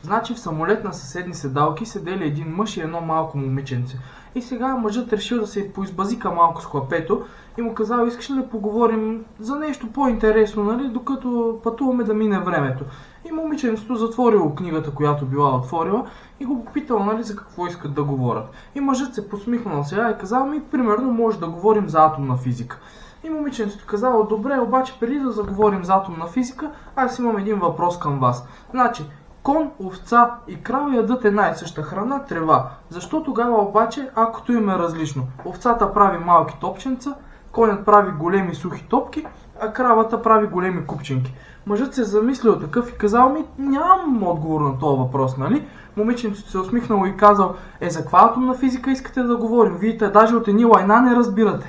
Значи в самолет на съседни седалки седели един мъж и едно малко момиченце. И сега мъжът решил да се поизбазика малко с хлапето и му казал: искаш ли да поговорим за нещо по-интересно, нали, докато пътуваме да мине времето. И момиченцето затворило книгата, която била отворила, и го попитал, нали, за какво искат да говорят. И мъжът се посмихнал сега и казал: примерно може да говорим за атомна физика. И момиченцето казало: добре, обаче преди да заговорим за атомна физика, аз имам един въпрос към вас. Значи, кон, овца и крава ядат една и съща храна – трева. Защо тогава обаче, акото им е различно? Овцата прави малки топченца, конят прави големи сухи топки, а кравата прави големи купчинки. Мъжът се замислил такъв и казал: нямам отговор на този въпрос, нали? Момиченцето се усмихнало и казал: за каква атомна физика искате да говорим? Видите, даже от едни лайна не разбирате.